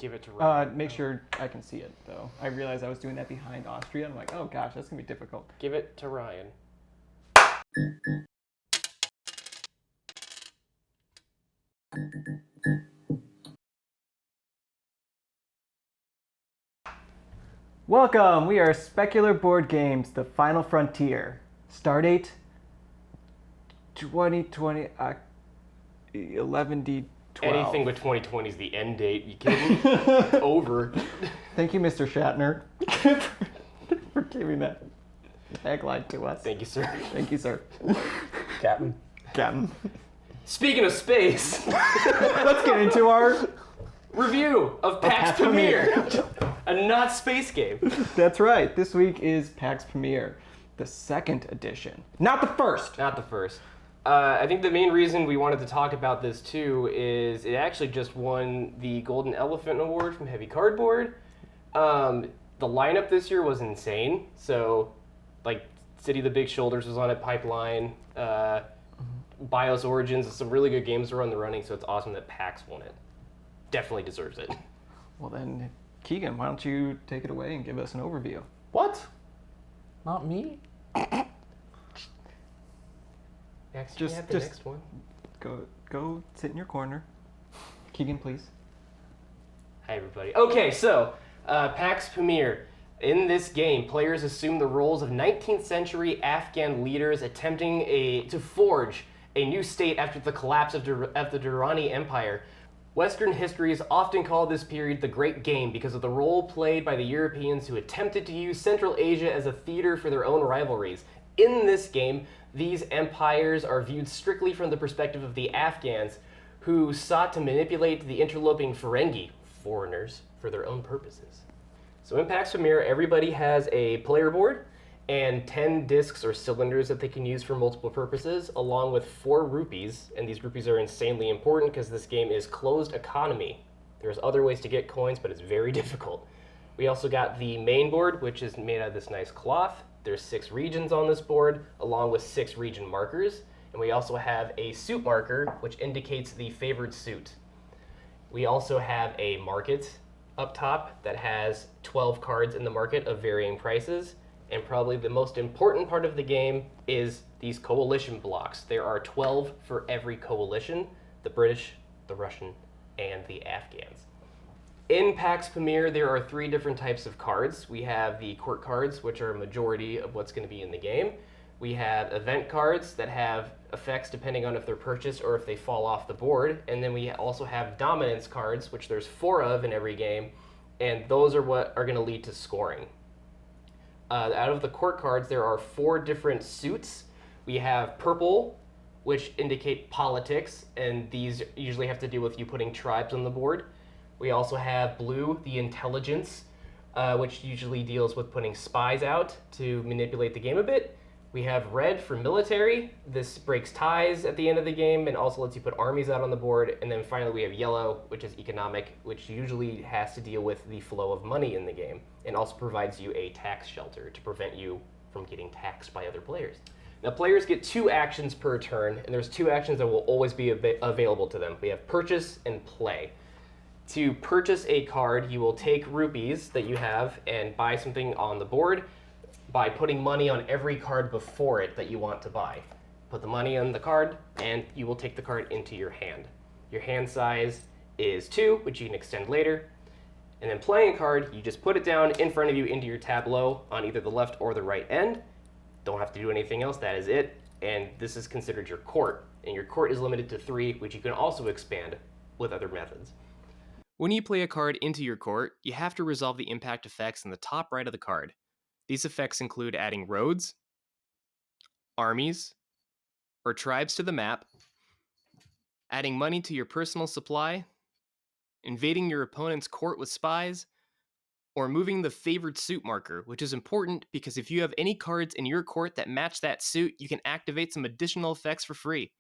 Give it to Ryan. Make sure I can see it, though. I realized I was doing that behind Austria. I'm like, oh gosh, that's going to be difficult. Give it to Ryan. Welcome! We are Specular Board Games, the Final Frontier. Stardate 2020, 11D12. Anything with 2020 is the end date. You kidding? It's over. Thank you, Mr. Shatner, for giving that tagline to us. Thank you, sir. Thank you, sir. Captain. Captain. Speaking of space, Let's get into our... review of Pax Pamir, a not space game. That's right. This week is Pax Pamir, the second edition. Not the first! Not the first. I think the main reason we wanted to talk about this too is it actually just won the Golden Elephant Award from Heavy Cardboard. The lineup this year was insane. So, like, City of the Big Shoulders was on it, Pipeline, BIOS Origins, some really good games were on the running, so it's awesome that Pax won it. Definitely deserves it. Well then, Keegan, why don't you take it away and give us an overview? What? Not me? Next, Just- you have the just- next one. Go sit in your corner. Keegan, please. Hi, everybody. Okay, so Pax Pamir. In this game, players assume the roles of 19th century Afghan leaders attempting to forge a new state after the collapse of the Durrani Empire. Western histories often call this period the Great Game because of the role played by the Europeans who attempted to use Central Asia as a theater for their own rivalries. In this game, these empires are viewed strictly from the perspective of the Afghans, who sought to manipulate the interloping Ferengi, foreigners, for their own purposes. So in Pax Pamir, everybody has a player board and 10 discs or cylinders that they can use for multiple purposes, along with 4 rupees. And these rupees are insanely important because this game is closed economy. There's other ways to get coins, but it's very difficult. We also got the main board, which is made out of this nice cloth. There's 6 regions on this board, along with 6 region markers. And we also have a suit marker, which indicates the favored suit. We also have a market up top that has 12 cards in the market of varying prices. And probably the most important part of the game is these coalition blocks. There are 12 for every coalition: the British, the Russian, and the Afghans. In Pax Pamir, there are 3 different types of cards. We have the court cards, which are a majority of what's going to be in the game. We have event cards that have effects depending on if they're purchased or if they fall off the board. And then we also have dominance cards, which there's 4 of in every game. And those are what are going to lead to scoring. Out of the court cards, there are 4 different suits. We have purple, which indicate politics, and these usually have to do with you putting tribes on the board. We also have blue, the intelligence, which usually deals with putting spies out to manipulate the game a bit. We have red for military. This breaks ties at the end of the game and also lets you put armies out on the board. And then finally we have yellow, which is economic, which usually has to deal with the flow of money in the game and also provides you a tax shelter to prevent you from getting taxed by other players. Now players get 2 actions per turn, and there's 2 actions that will always be available to them. We have purchase and play. To purchase a card, you will take rupees that you have and buy something on the board by putting money on every card before it that you want to buy. Put the money on the card, and you will take the card into your hand. Your hand size is 2, which you can extend later. And then playing a card, you just put it down in front of you into your tableau on either the left or the right end. Don't have to do anything else, that is it. And this is considered your court. And your court is limited to 3, which you can also expand with other methods. When you play a card into your court, you have to resolve the impact effects in the top right of the card. These effects include adding roads, armies, or tribes to the map, adding money to your personal supply, invading your opponent's court with spies, or moving the favored suit marker, which is important because if you have any cards in your court that match that suit, you can activate some additional effects for free.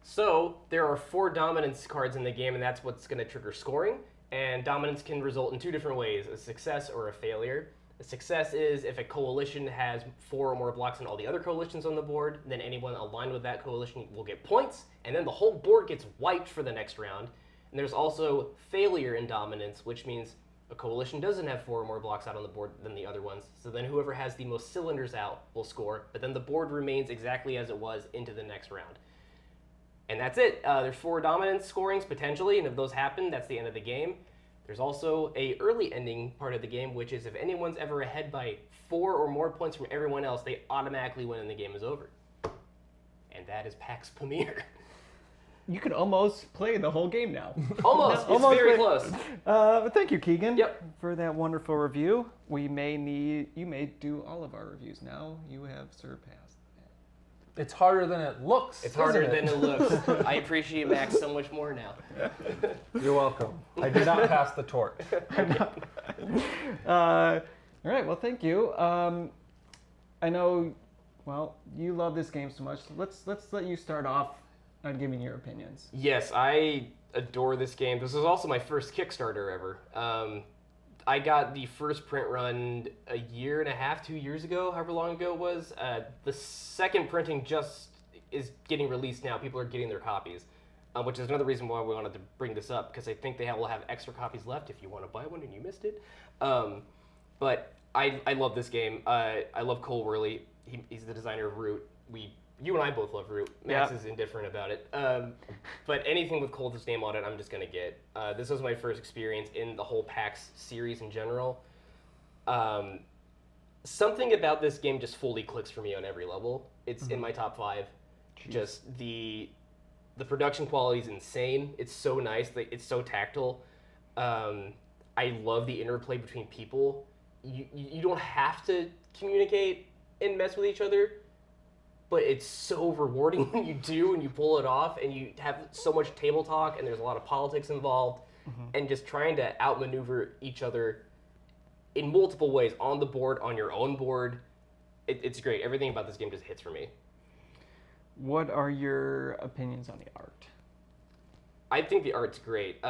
So, there are 4 dominance cards in the game, and that's what's going to trigger scoring. And dominance can result in 2 different ways, a success or a failure. A success is if a coalition has 4 or more blocks than all the other coalitions on the board, then anyone aligned with that coalition will get points, and then the whole board gets wiped for the next round. And there's also failure in dominance, which means a coalition doesn't have 4 or more blocks out on the board than the other ones. So then whoever has the most cylinders out will score, but then the board remains exactly as it was into the next round. And that's it. There's 4 dominance scorings potentially, and if those happen, that's the end of the game. There's also a early ending part of the game, which is if anyone's ever ahead by 4 or more points from everyone else, they automatically win and the game is over. And that is Pax Pamir. You could almost play the whole game now. Almost. It's Almost very play- close. But thank you, Keegan. Yep. For that wonderful review. You may do all of our reviews now. You have surpassed that. It's harder than it looks. It's harder isn't than it looks. I appreciate Max so much more now. You're welcome. I did not pass the torch. All right. Well, thank you. I know. Well, you love this game so much. So let's let you start off on giving your opinions. Yes, I adore this game. This was also my first Kickstarter ever. I got the first print run a year and a half, 2 years ago, however long ago it was. The second printing just is getting released now. People are getting their copies, which is another reason why we wanted to bring this up, because I think they will have extra copies left if you want to buy one and you missed it. But I love this game. I love Cole Worley. He's the designer of Root. You and I both love Root. Max is indifferent about it. But anything with Cole's name on it, I'm just going to get. This was my first experience in the whole PAX series in general. Something about this game just fully clicks for me on every level. It's in my top 5. Jeez. Just the production quality is insane. It's so nice. It's so tactile. I love the interplay between people. You don't have to communicate and mess with each other, but it's so rewarding when you do and you pull it off, and you have so much table talk, and there's a lot of politics involved, and just trying to outmaneuver each other in multiple ways on the board, on your own board. It's great. Everything about this game just hits for me. What are your opinions on the art? I think the art's great.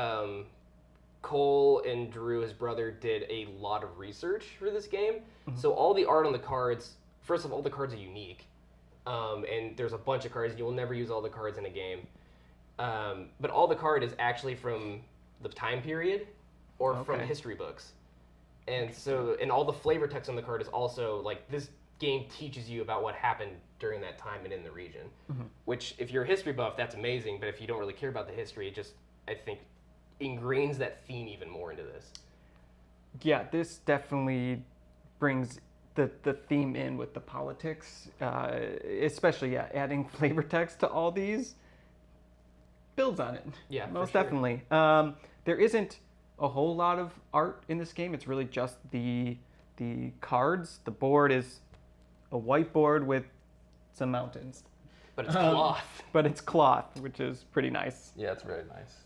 Cole and Drew, his brother, did a lot of research for this game. So all the art on the cards, first of all, the cards are unique. And there's a bunch of cards, and you will never use all the cards in a game. But all the card is actually from the time period or from history books. And all the flavor text on the card is also, like, this game teaches you about what happened during that time and in the region. Which, if you're a history buff, that's amazing, but if you don't really care about the history, it just, I think, ingrains that theme even more into this. Yeah, this definitely brings the theme in with the politics, especially adding flavor text to all these builds on it. Yeah, most for sure. definitely. There isn't a whole lot of art in this game. It's really just the cards. The board is a whiteboard with some mountains. But it's cloth. But it's cloth, which is pretty nice. Yeah, it's very nice.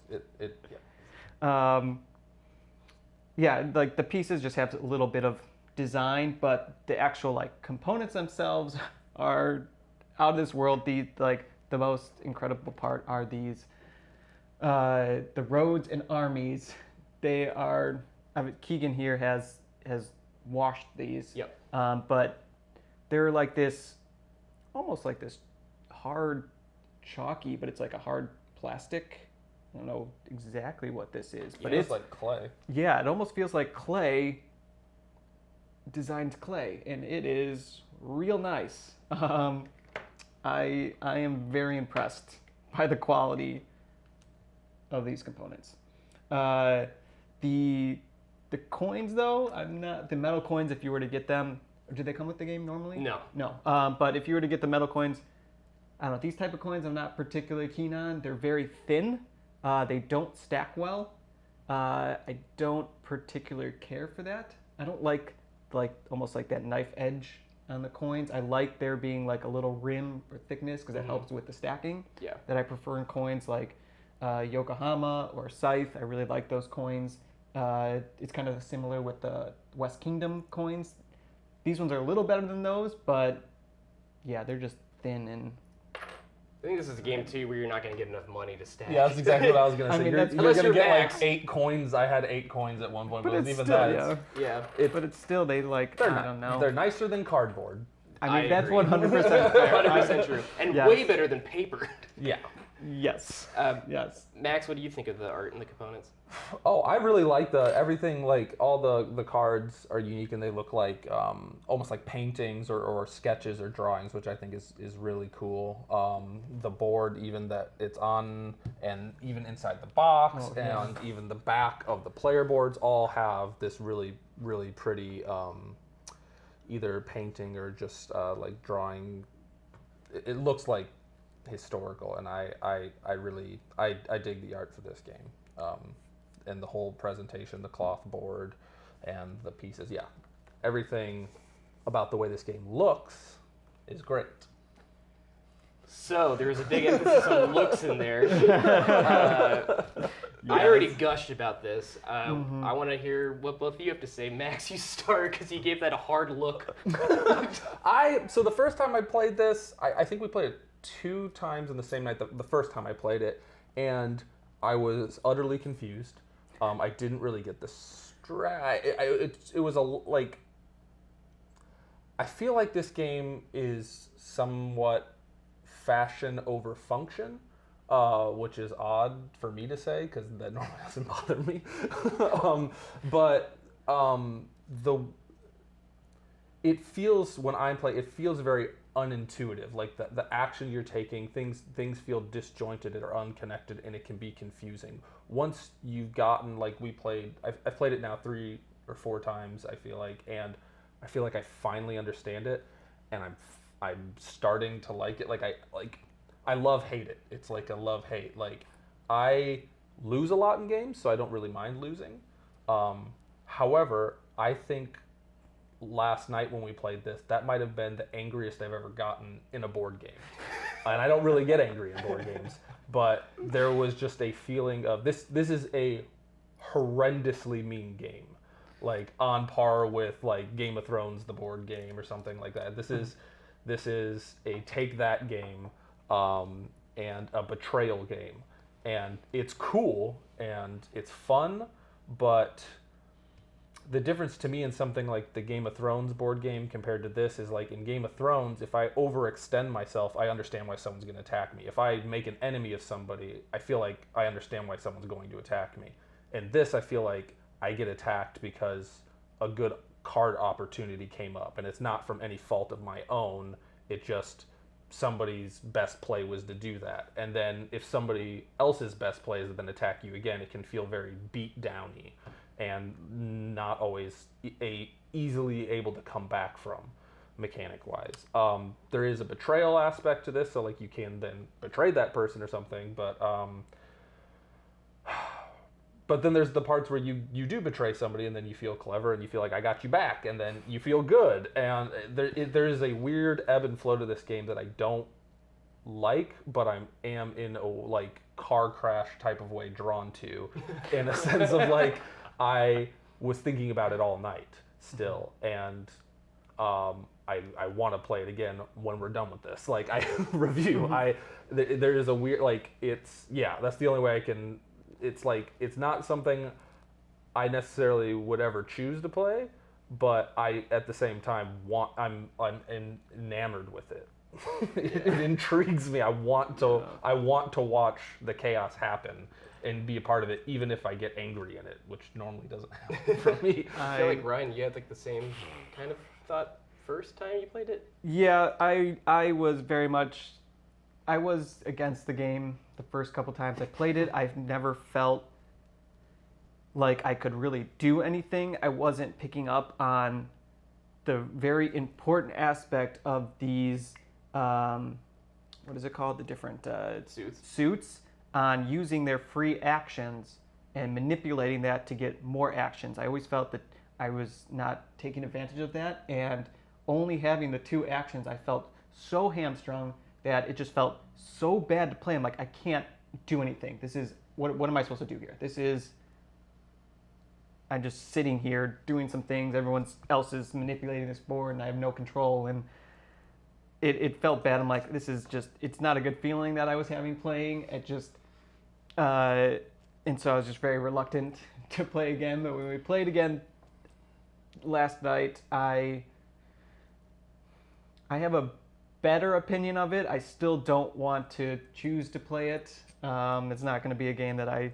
Like the pieces just have a little bit of design, but the actual like components themselves are out of this world. The most incredible part are these the roads and armies. They are. Keegan here has washed these. Yep. But they're like this, almost like this hard chalky, but it's like a hard plastic. I don't know exactly what this is, but it's like clay. Yeah, it almost feels like clay, designed clay, and it is real nice. I am very impressed by the quality of these components. The coins, though, I'm not. The metal coins, if you were to get them, do they come with the game normally? No. No. But if you were to get the metal coins, I don't know. These type of coins, I'm not particularly keen on. They're very thin. They don't stack well. I don't particularly care for that. I don't like almost like that knife edge on the coins. I like there being like a little rim or thickness because it helps with the stacking. Yeah. That I prefer in coins like Yokohama or Scythe. I really like those coins. It's kind of similar with the West Kingdom coins. These ones are a little better than those, but yeah, they're just thin and. I think this is a game, too, where you're not going to get enough money to stack. Yeah, that's exactly what I was going to say. I mean, you're unless going to you're get Max. like 8 coins. I had 8 coins at one point, but it's even still, that, yeah. Yeah. But it's still, they like, I don't know. They're nicer than cardboard. I mean, that's agree. 100% fair. 100% true. And Yes. way better than paper. Yeah. Yes. Yes. Max, what do you think of the art and the components? Oh, I really like everything. Like all the cards are unique and they look like almost like paintings or sketches or drawings, which I think is really cool. The board, even that it's on, and even inside the box, and even the back of the player boards, all have this really pretty either painting or just like drawing. It looks like historical, and I really dig the art for this game. And the whole presentation, the cloth board, and the pieces. Yeah, everything about the way this game looks is great. So there's a big emphasis on looks in there. I already gushed about this. I want to hear what both of you have to say. Max, you start because you gave that a hard look. So the first time I played this, I think we played it 2 times in the same night. The first time I played it, and I was utterly confused. I didn't really get the it was like. I feel like this game is somewhat fashion over function, which is odd for me to say because that normally doesn't bother me. It feels when I play, it feels very unintuitive. Like the action you're taking, things feel disjointed or unconnected, and it can be confusing. Once you've gotten, like I've played it now 3 or 4 times, I feel like, and I feel like I finally understand it, and I'm starting to like it. I love-hate it. It's like a love-hate. Like, I lose a lot in games, so I don't really mind losing. However, I think last night when we played this, that might have been the angriest I've ever gotten in a board game. And I don't really get angry in board games, but there was just a feeling of this is a horrendously mean game. Like on par with like Game of Thrones, the board game, or something like that. This is a take that game, and a betrayal game, and it's cool and it's fun, but the difference to me in something like the Game of Thrones board game compared to this is, like, in Game of Thrones, if I overextend myself, I understand why someone's going to attack me. If I make an enemy of somebody, I feel like I understand why someone's going to attack me. In this, I feel like I get attacked because a good card opportunity came up, and it's not from any fault of my own. It just somebody's best play was to do that. And then if somebody else's best play is to then attack you again, it can feel very beat downy and not always easily able to come back from, mechanic-wise. There is a betrayal aspect to this, so like you can then betray that person or something, but then there's the parts where you do betray somebody and then you feel clever and you feel like I got you back, and then you feel good. And there is a weird ebb and flow to this game that I don't like, but I am in a like car crash type of way drawn to, in a sense of like I was thinking about it all night still, and I want to play it again when we're done with this. Like I review, there is a weird like that's the only way I can. It's like it's not something I necessarily would ever choose to play, but I at the same time I'm enamored with it. It intrigues me. I want to watch the chaos happen and be a part of it, even if I get angry in it, which normally doesn't happen for me. I feel like, Ryan, you had like the same kind of thought first time you played it? Yeah, I was against the game the first couple times I played it. I've never felt like I could really do anything. I wasn't picking up on the very important aspect of these, what is it called? The different suits on using their free actions and manipulating that to get more actions. I always felt that I was not taking advantage of that, and only having the 2 actions, I felt so hamstrung that it just felt so bad to play. I'm like, I can't do anything. This is, what am I supposed to do here? I'm just sitting here doing some things. Everyone else is manipulating this board and I have no control. And it felt bad. I'm like, this is just, it's not a good feeling that I was having playing. It just, and so I was just very reluctant to play again. But when we played again last night, I have a better opinion of it. I still don't want to choose to play it. It's not going to be a game that I,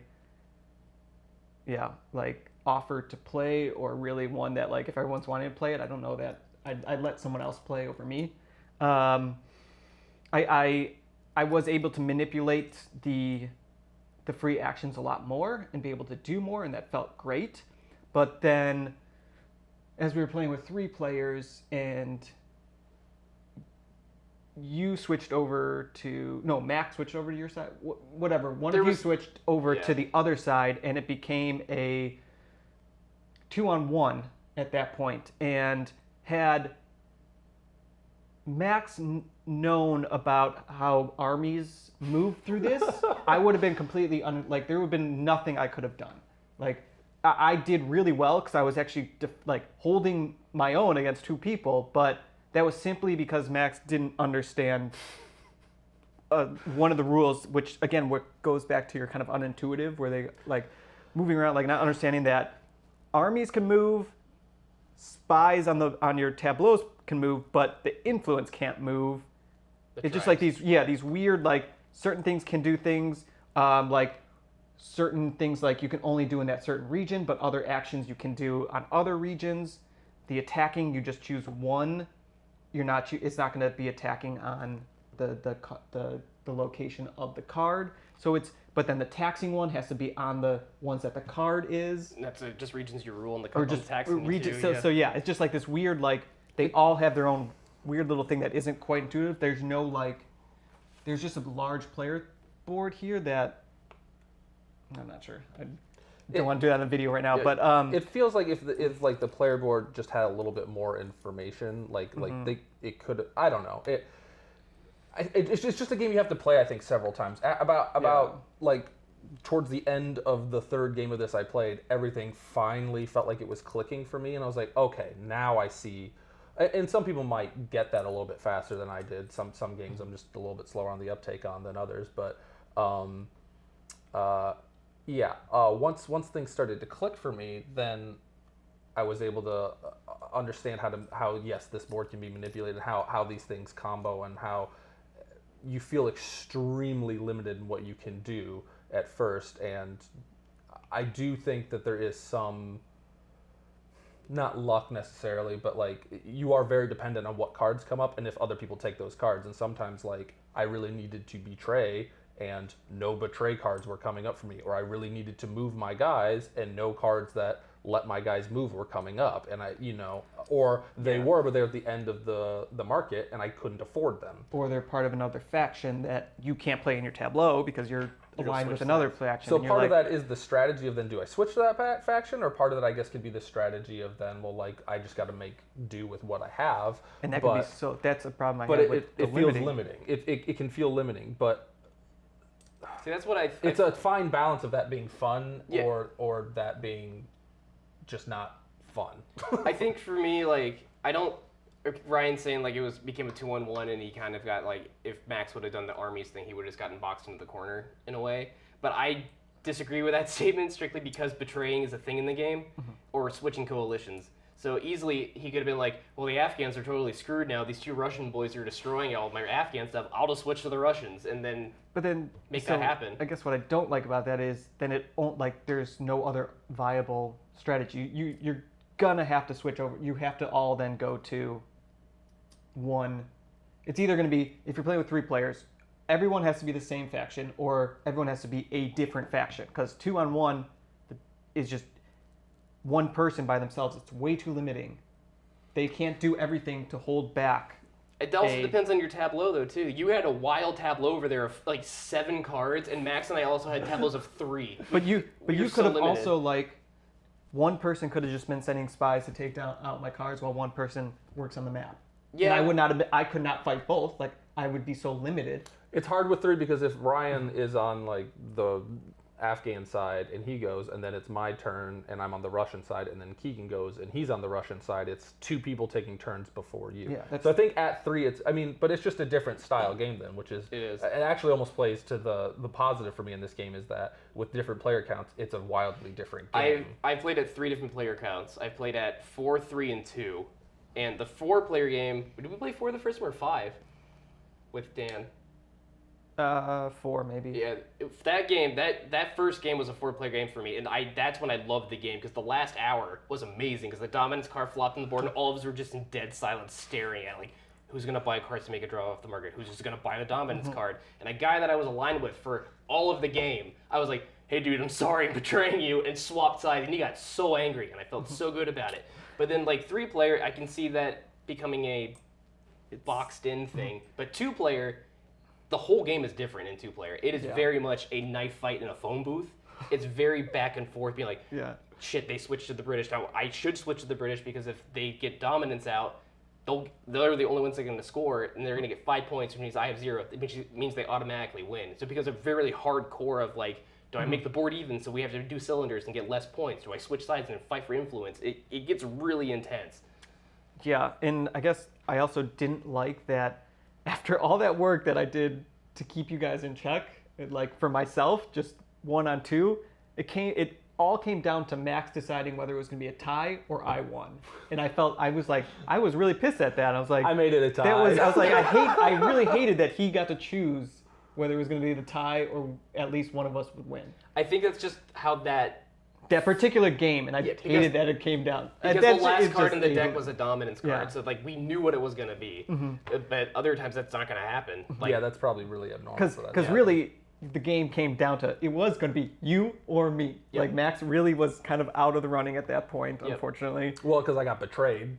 like offer to play, or really one that like if everyone's wanting to play it, I don't know that I'd let someone else play over me. I was able to manipulate the free actions a lot more and be able to do more, and that felt great. But then, as we were playing with 3 players, and you switched over to Max switched over to your side. Whatever, one of you switched over to the other side, and it became a 2-on-1 at that point. And had Max known about how armies move through this, I would have been completely like there would have been nothing I could have done. Like I did really well because I was actually like holding my own against 2 people, but that was simply because Max didn't understand one of the rules, which again goes back to your kind of unintuitive, where they like moving around, like not understanding that armies can move, spies on your tableaus can move, but the influence can't move. It's just like these weird, like certain things can do things, like certain things like you can only do in that certain region, but other actions you can do on other regions. The attacking, you just choose one. It's not going to be attacking on the location of the card. So but then the taxing one has to be on the ones that the card is. And that's just regions you rule, and the card just taxing region. So it's just like this weird, like they all have their own weird little thing that isn't quite intuitive. There's just a large player board here that I'm not sure. I don't want to do that in a video right now, but it feels like if like the player board just had a little bit more information, like it could. I don't know. It's just a game you have to play, I think, several times. About like towards the end of the 3rd game of this I played, everything finally felt like it was clicking for me, and I was like, okay, now I see. And some people might get that a little bit faster than I did. Some games I'm just a little bit slower on the uptake on than others, but once things started to click for me, then I was able to understand how this board can be manipulated, how these things combo, and how you feel extremely limited in what you can do at first. And I do think that there is some, not luck necessarily, but like you are very dependent on what cards come up and if other people take those cards. And sometimes like I really needed to betray and no betray cards were coming up for me, or I really needed to move my guys and no cards that let my guys move were coming up, and or they were, but they're at the end of the market and I couldn't afford them, or they're part of another faction that you can't play in your tableau because you're aligned with another faction. So part of that is the strategy of then, do I switch to that faction, or part of that I guess could be the strategy of then, well, like I just got to make do with what I have. And that could be that's a problem I have. But it feels limiting. It can feel limiting, but see, that's what it's a fine balance of that being fun or that being just not fun. I think for me, like Ryan's saying like became a 2-on-1, and he kind of got like, if Max would have done the armies thing, he would have just gotten boxed into the corner in a way. But I disagree with that statement strictly because betraying is a thing in the game, or switching coalitions. So easily he could have been like, well, the Afghans are totally screwed now. These 2 Russian boys are destroying all my Afghan stuff. I'll just switch to the Russians and then make that happen. I guess what I don't like about that is then there's no other viable strategy. You're gonna have to switch over. You have to all then go to one. It's either going to be, if you're playing with 3 players, everyone has to be the same faction, or everyone has to be a different faction, because 2-on-1 is just one person by themselves. It's way too limiting. They can't do everything to hold back. It also depends on your tableau, though, too. You had a wild tableau over there of like 7 cards, and Max and I also had tableaus of 3. But you could have also, like, one person could have just been sending spies to take out my cards while one person works on the map. Yeah, and I could not fight both. Like, I would be so limited. It's hard with 3 because if Ryan is on like the Afghan side and he goes, and then it's my turn and I'm on the Russian side, and then Keegan goes and he's on the Russian side, it's 2 people taking turns before you. Yeah, so I think at 3 but it's just a different style game then, which is, it actually almost plays to the positive for me in this game, is that with different player counts, it's a wildly different game. I've played at 3 different player counts. I've played at 4, 3, and 2. And the 4-player game, did we play 4 the first time or 5? with Dan. 4 maybe. Yeah, that game, that first game was a 4-player game for me, and that's when I loved the game, because the last hour was amazing, because the dominance card flopped on the board, and all of us were just in dead silence staring at, like, who's going to buy cards to make a draw off the market, who's just going to buy the dominance card, and a guy that I was aligned with for all of the game, I was like, hey dude, I'm sorry I'm betraying you, and swapped sides, and he got so angry, and I felt so good about it. But then, like, 3-player, I can see that becoming a boxed-in thing, but 2-player, the whole game is different in 2-player. It is very much a knife fight in a phone booth. It's very back and forth, being like, shit, they switched to the British. Now, I should switch to the British, because if they get dominance out, they're the only ones that are going to score, and they're going to get 5 points, which means I have 0. It means they automatically win. So it becomes a very hardcore of, like, do I make the board even so we have to do cylinders and get less points? Do I switch sides and fight for influence? It gets really intense. Yeah, and I guess I also didn't like that after all that work that I did to keep you guys in check, like for myself, just 1-on-2, it all came down to Max deciding whether it was going to be a tie or I won. And I was really pissed at that. I was like, I made it a tie. I really hated that he got to choose whether it was going to be the tie or at least one of us would win. I think that's just how that particular game, and I hated that it came down. Because the last card in the deck was a dominance card, so like we knew what it was going to be. But other times that's not going to happen. Like, yeah, that's probably really abnormal for that. Because really, the game came down to, it was going to be you or me. Like Max really was kind of out of the running at that point, unfortunately. Well, because I got betrayed,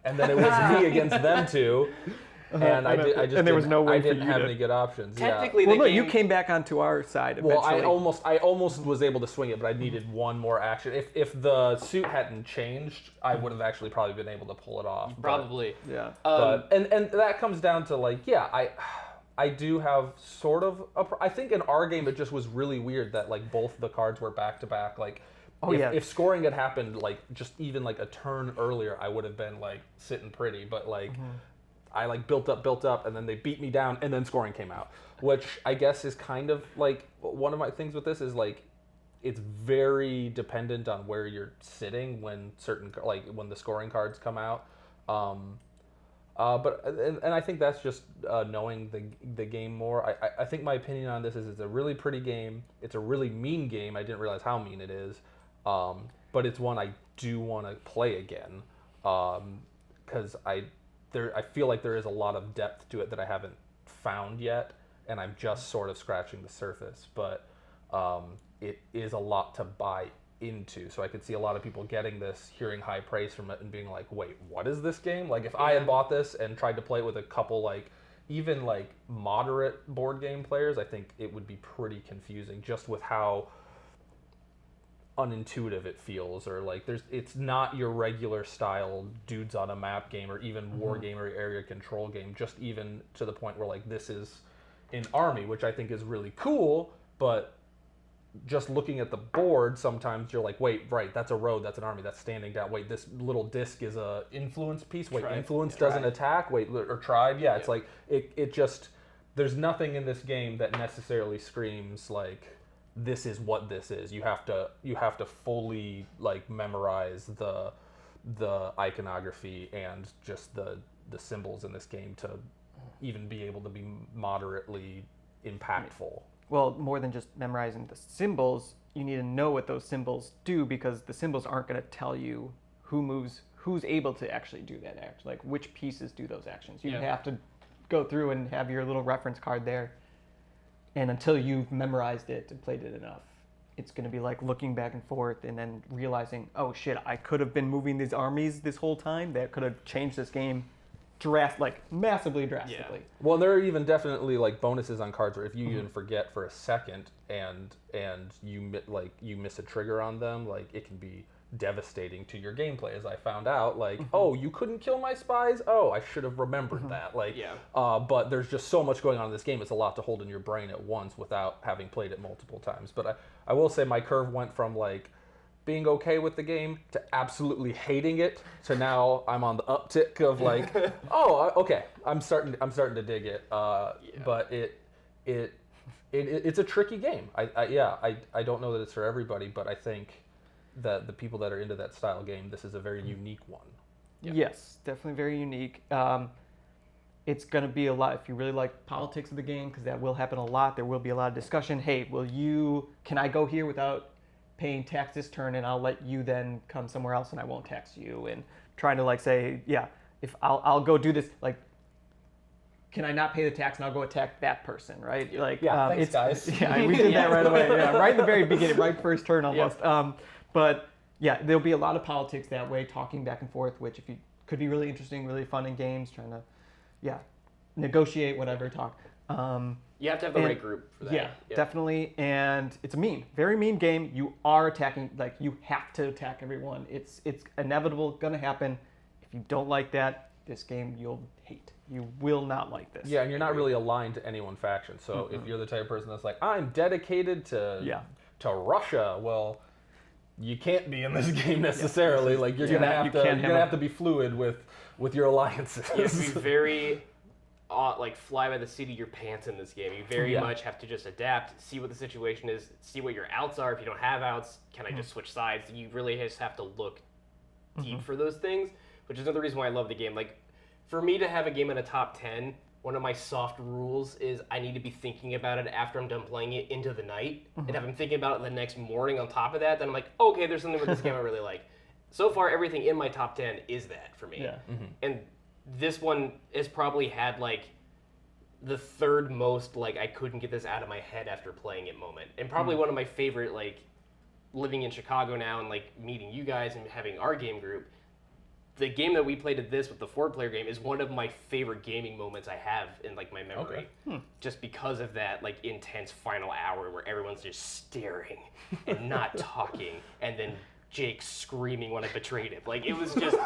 and then it was me against them two. And I didn't have any good options. Technically, you came back onto our side eventually. Well, I almost was able to swing it, but I needed one more action. If the suit hadn't changed, I would have actually probably been able to pull it off. Probably. Yeah. And that comes down to like, I do have sort of I think in our game it just was really weird that like both the cards were back to back. Like, if scoring had happened like just even like a turn earlier, I would have been like sitting pretty. But like. I like built up, and then they beat me down, and then scoring came out, which I guess is kind of like one of my things with this is like, it's very dependent on where you're sitting when when the scoring cards come out. But I think that's just knowing the game more. I think my opinion on this is it's a really pretty game. It's a really mean game. I didn't realize how mean it is, but it's one I do want to play again, because I feel like there is a lot of depth to it that I haven't found yet, and I'm just sort of scratching the surface. But it is a lot to buy into, so I could see a lot of people getting this, hearing high praise from it, and being like, "Wait, what is this game?" Like, if I had bought this and tried to play it with a couple like even like moderate board game players, I think it would be pretty confusing just with how unintuitive it feels, or like it's not your regular style dudes on a map game, or even war game or area control game, just even to the point where like this is an army, which I think is really cool, but just looking at the board sometimes you're like, wait, right, that's a road, that's an army, that's standing down, wait, this little disc is a influence piece, wait, influence doesn't attack, wait, or tribe, it's like it just, there's nothing in this game that necessarily screams like this is what this is. You have to fully like memorize the iconography and just the symbols in this game to even be able to be moderately impactful. Well, more than just memorizing the symbols, you need to know what those symbols do, because the symbols aren't going to tell you who moves, who's able to actually do that act, like which pieces do those actions. You have to go through and have your little reference card there. And until you've memorized it and played it enough, it's going to be like looking back and forth and then realizing, oh shit, I could have been moving these armies this whole time. That could have changed this game massively drastically. Well, there are even definitely like bonuses on cards where if you even forget for a second and you miss a trigger on them, like it can be devastating to your gameplay, as I found out. Like, oh, you couldn't kill my spies? Oh, I should have remembered that. Like, but there's just so much going on in this game. It's a lot to hold in your brain at once without having played it multiple times. But I will say my curve went from like being okay with the game to absolutely hating it to now I'm on the uptick of like, oh, okay, I'm starting to dig it. But it's a tricky game. I don't know that it's for everybody, but I think that the people that are into that style game, this is a very unique one. Yes, definitely very unique. it's going to be a lot, if you really like politics of the game, because that will happen a lot, there will be a lot of discussion. Hey, can I go here without paying tax this turn, and I'll let you then come somewhere else and I won't tax you? And trying to like say, yeah, if I'll go do this, like, can I not pay the tax and I'll go attack that person, right? Like, thanks, guys. Yeah, we did that right away. Yeah, right in the very beginning, right first turn almost. Yep. But yeah, there'll be a lot of politics that way, talking back and forth, which could be really interesting, really fun in games, trying to, negotiate, whatever, talk. You have to have the right group for that. Yeah, definitely. And it's a very mean game. You are attacking, like, you have to attack everyone. It's inevitable, gonna happen. If you don't like that, this game you'll hate. You will not like this. Yeah, and you're not really aligned to any one faction. So if you're the type of person that's like, I'm dedicated to Russia, well, you can't be in this game necessarily. Like you're gonna have to be fluid with your alliances. You have to be very like fly by the seat of your pants in this game. You very much have to just adapt, see what the situation is, see what your outs are. If you don't have outs, can I just switch sides? You really just have to look deep for those things, which is another reason why I love the game. Like, for me to have a game in a top 10, one of my soft rules is I need to be thinking about it after I'm done playing it into the night. And if I'm thinking about it the next morning on top of that, then I'm like, okay, there's something with this game I really like. So far, everything in my top 10 is that for me. Yeah. And this one has probably had like the third most like I couldn't get this out of my head after playing it moment. And probably one of my favorite, like, living in Chicago now and like meeting you guys and having our game group, the game that we played at this with the 4-player game is one of my favorite gaming moments I have in like my memory. Just because of that like intense final hour where everyone's just staring and not talking, and then Jake screaming when I betrayed him. Like, it was just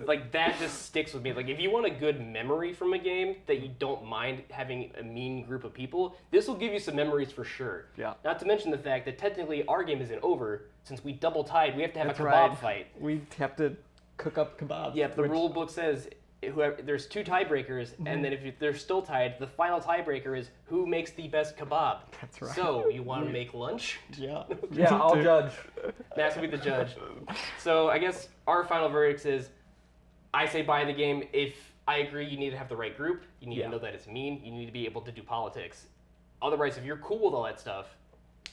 like that just sticks with me. Like, if you want a good memory from a game that you don't mind having a mean group of people, this will give you some memories for sure. Yeah. Not to mention the fact that technically our game isn't over. Since we double tied, we have to have a kebab fight. We have to cook up kebabs. Yeah, the rule book says there's 2 tiebreakers, and then if they're still tied, the final tiebreaker is who makes the best kebab. That's right. So, you want to make lunch? Yeah. Yeah, I'll judge. Max will be the judge. So I guess our final verdict is, I say buy the game. If I agree, you need to have the right group. You need to know that it's mean. You need to be able to do politics. Otherwise, if you're cool with all that stuff,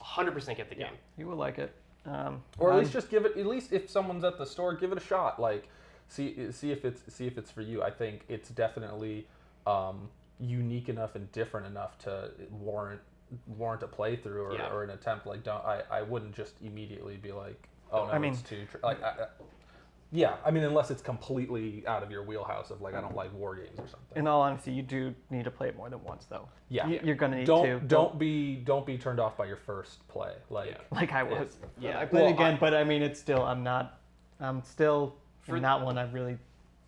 100% get the game. You will like it. Or at least just give it. At least if someone's at the store, give it a shot. Like, see if it's for you. I think it's definitely unique enough and different enough to warrant a playthrough or an attempt. Like, I wouldn't just immediately be like, oh no, it's too unless it's completely out of your wheelhouse of like, I don't like war games or something. In all honesty, you do need to play it more than once, though. Yeah, you're gonna need to. Don't be turned off by your first play. Like I was. I played again, but I mean, it's still. I'm still not one I really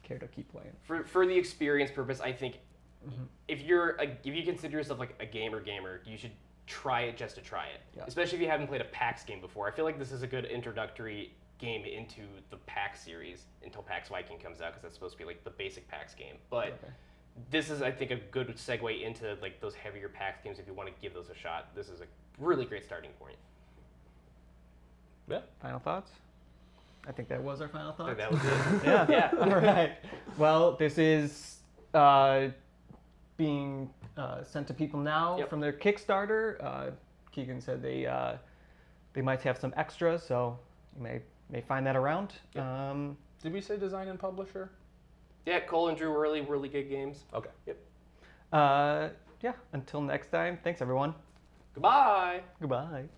care to keep playing. For the experience purpose, I think if you consider yourself like a gamer, you should try it just to try it. Yeah. Especially if you haven't played a PAX game before. I feel like this is a good introductory game into the PAX series until PAX Viking comes out, because that's supposed to be like the basic PAX game. But this is, I think, a good segue into like those heavier PAX games if you want to give those a shot. This is a really great starting point. Yeah. Final thoughts? I think that was our final thoughts. That was it. Yeah. All right. Well, this is being sent to people now from their Kickstarter. Keegan said they might have some extras, so you may find that around. Yep. Did we say design and publisher? Yeah, Cole and Drew were really good games. Okay. Yep. Until next time, thanks everyone. Goodbye. Goodbye.